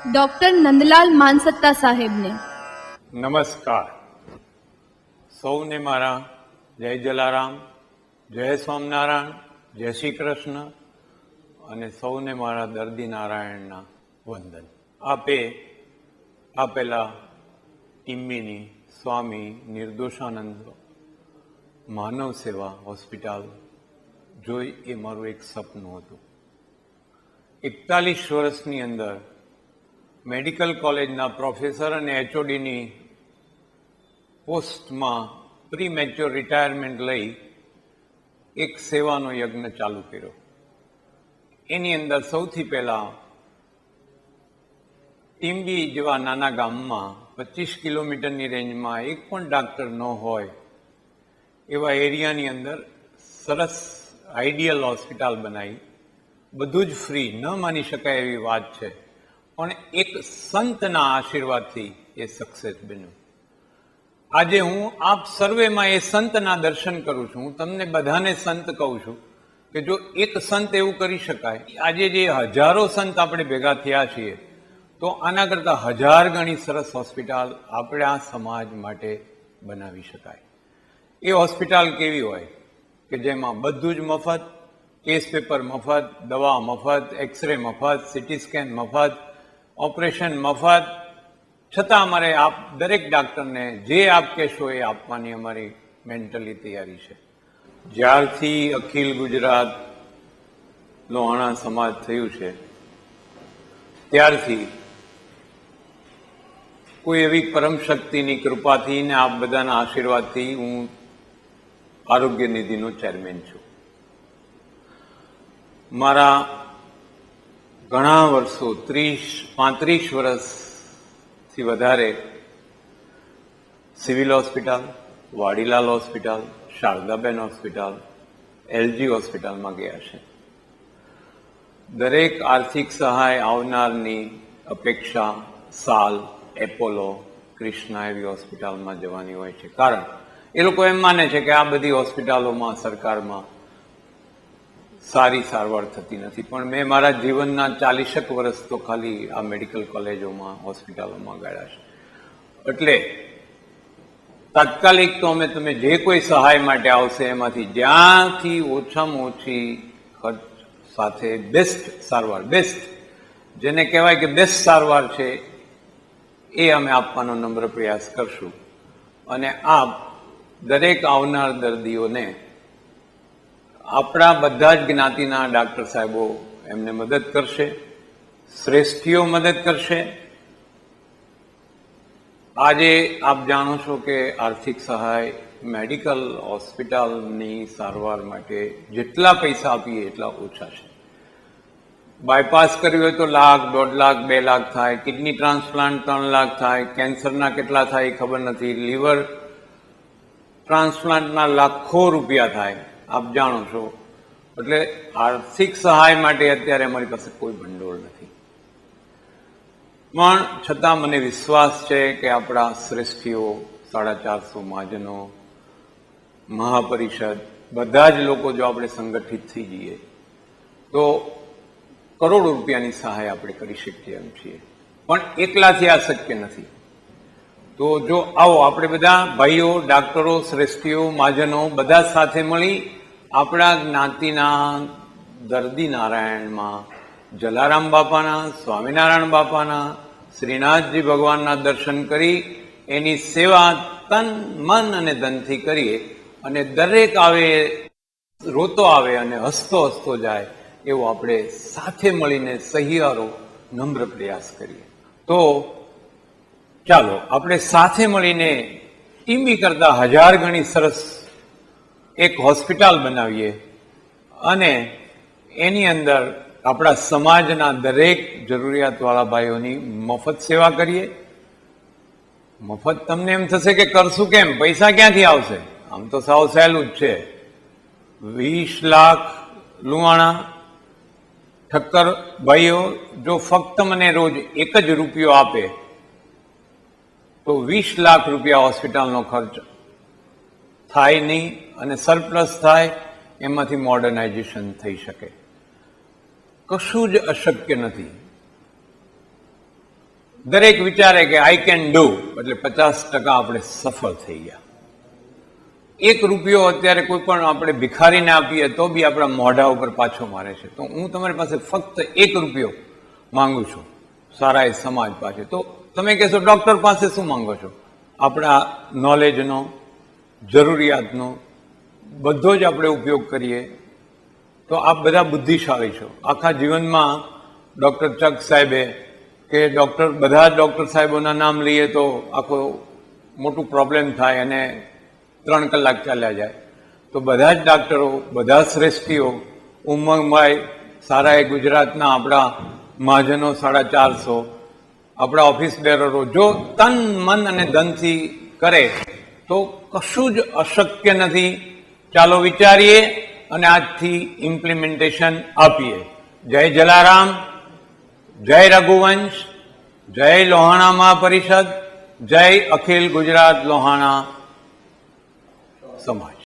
Doctor Nandlal માનસત્તા સાહેબને. નમસ્કાર. સૌને મારા જય જલારામ, જય સ્વામિનારાયણ, જય શ્રી કૃષ્ણ અને સૌને મારા દર્દી નારાયણના વંદન. આપે આપેલા ટીમ્બીની સ્વામી નિર્દોષાનંદ માનવ સેવા હોસ્પિટલ જોઈ એ મારું એક સપનું હતું. 41 વર્ષની અંદર મેડિકલ કોલેજના પ્રોફેસર અને HODની પોસ્ટમાં પ્રી મેચ્યોર રિટાયરમેન્ટ લઈ એક સેવાનો યજ્ઞ ચાલુ કર્યો. એની અંદર સૌથી પહેલા ટીમ્બી જેવા નાના ગામમાં 25 કિલોમીટરની રેન્જમાં એક પણ ડાક્ટર ન હોય એવા એરિયાની અંદર સરસ આઈડિયલ હોસ્પિટલ બનાવી. બધું જ ફ્રી, ન માની શકાય એવી વાત છે, પણ એક સંતના આશીર્વાદથી એ સક્સેસ બન્યું. આજે હું આપ સર્વેમાં એ સંતના દર્શન કરું છું. હું તમને બધાને સંત કહું છું કે જો એક સંત એવું કરી શકાય, આજે જે હજારો સંત આપણે ભેગા થયા છીએ, તો આના કરતાં 1000 ગણી સરસ હોસ્પિટલ આપણે આ સમાજ માટે બનાવી શકાય. એ હોસ્પિટલ કેવી હોય કે જેમાં બધું જ મફત, કેસ પેપર મફત, દવા મફત, એક્સરે મફત, સિટી સ્કેન મફત, ઓપરેશન મફત, છતાં અમારે આપ દરેક ડાક્ટરને જે આપ કહેશો એ આપવાની અમારી મેન્ટલી તૈયારી છે. જ્યારથી અખિલ ગુજરાત લોહાણા સમાજ થયું છે ત્યારથી કોઈ એવી પરમ શક્તિની કૃપાથી ને આપ બધાના આશીર્વાદથી હું આરોગ્ય નિધિનો ચેરમેન છું. મારા ઘણા વર્ષો 35 વર્ષથી વધારે civil hospital, Vadilal hospital, Shardaben hospital, LG હોસ્પિટલમાં ગયા છે. દરેક આર્થિક સહાય આવનારની અપેક્ષા સાલ, એપોલો, કૃષ્ણા એવી હોસ્પિટલમાં જવાની હોય છે. કારણ એ લોકો એમ માને છે કે આ બધી હોસ્પિટલોમાં સરકારમાં સારી સારવાર થતી નથી. પણ મેં મારા જીવનના 40 વર્ષ તો ખાલી આ મેડિકલ કોલેજોમાં, હોસ્પિટલોમાં ગાળ્યા છે. એટલે તાત્કાલિક તો અમે તમે જે કોઈ સહાય માટે આવશે એમાંથી જ્યાંથી ઓછામાં ઓછી ખર્ચ સાથે બેસ્ટ સારવાર, બેસ્ટ જેને કહેવાય કે બેસ્ટ સારવાર છે, એ અમે આપવાનો નમ્ર પ્રયાસ કરશું. અને આપ દરેક આવનાર દર્દીઓને આપણા બધા જ જ્ઞાતિના ડાક્ટર સાહેબો એમને મદદ કરશે, શ્રેષ્ઠીઓ મદદ કરશે. આજે આપ જાણો છો કે આર્થિક સહાય મેડિકલ હોસ્પિટલની સારવાર માટે જેટલા પૈસા આપીએ એટલા ઓછા છે. બાયપાસ કર્યું હોય તો લાખ, 1.5 લાખ, 2 લાખ થાય. કિડની ટ્રાન્સપ્લાન્ટ 3 લાખ થાય. કેન્સરના કેટલા થાય એ ખબર નથી. લીવર ટ્રાન્સપ્લાન્ટના લાખો રૂપિયા થાય, આપ જાણો છો. એટલે આર્થિક સહાય માટે અત્યારે અમારી પાસે કોઈ ભંડોળ નથી. પણ છતાં મને વિશ્વાસ છે કે આપણા શ્રેષ્ઠીઓ, 450 મહાજનો, મહાપરિષદ, બધા જ લોકો જો આપણે સંગઠિત થઈ જઈએ તો કરોડો રૂપિયાની સહાય આપણે કરી શકીએ એમ છીએ. પણ એકલાથી આ શક્ય નથી. તો જો આવો આપણે બધા ભાઈઓ, ડાક્ટરો, શ્રેષ્ઠીઓ, મહાજનો બધા સાથે મળી આપણા જ્ઞાતિના દર્દી નારાયણમાં જલારામ બાપાના, સ્વામિનારાયણ બાપાના, શ્રીનાથજી ભગવાનના દર્શન કરી એની સેવા તન, મન અને ધનથી કરીએ અને દરેક આવે રોતો આવે અને હસતો હસતો જાય એવો આપણે સાથે મળીને સહિયારો નમ્ર પ્રયાસ કરીએ. તો ચાલો આપણે સાથે મળીને ટીમ્બી કરતા 1000 ગણી સરસ એક હોસ્પિટલ બનાવીએ અને એની અંદર આપણા સમાજના દરેક જરૂરિયાતવાળા ભાઈઓની મફત સેવા કરીએ. મફત તમને એમ થશે કે કરશું કેમ, પૈસા ક્યાંથી આવશે? આમ તો સાવ સહેલું જ છે. 20 લાખ લુહાણા ઠક્કર ભાઈઓ જો ફક્ત મને રોજ 1 રૂપિયો આપે તો 20 લાખ રૂપિયા હોસ્પિટલનો ખર્ચ થાય નહીં અને સરપ્લસ થાય. એમાંથી મોડર્નાઇઝેશન થઈ શકે. કશું જ અશક્ય નથી. દરેક વિચારે કે આઈ કેન ડુ, એટલે 50% આપણે સફળ થઈ ગયા. 1 રૂપિયો અત્યારે કોઈ પણ આપણે ભિખારીને આપીએ તો બી આપણા મોઢા ઉપર પાછો મારે છે. તો હું તમારી પાસે ફક્ત 1 રૂપિયો માંગુ છું સારા એ સમાજ પાસે. તો તમે કહેશો ડોક્ટર પાસે શું માંગો છો? આપણા નોલેજનો, જરૂરિયાતનો બધો જ આપણે ઉપયોગ કરીએ તો આપ બધા બુદ્ધિશાળી છો. આખા જીવનમાં ડૉક્ટર ચક સાહેબે કે બધા ડૉક્ટર સાહેબોના નામ લઈએ તો આખો મોટું પ્રોબ્લેમ થાય અને 3 કલાક ચાલ્યા જાય. તો બધા જ ડાક્ટરો, બધા શ્રેષ્ઠીઓ, ઉમંગભાઈ, સારા એ ગુજરાતના આપણા મહાજનો 450, આપણા ઓફિસ બેરરો જો તન મન અને ધનથી કરે તો કશું જ અશક્ય નથી. ચાલો વિચારીએ અને આજથી ઇમ્પ્લિમેન્ટેશન આપીએ. જય જલારામ, જય રઘુવંશ, જય લોહાણા મહાપરિષદ, જય અખિલ ગુજરાત લોહાણા સમાજ.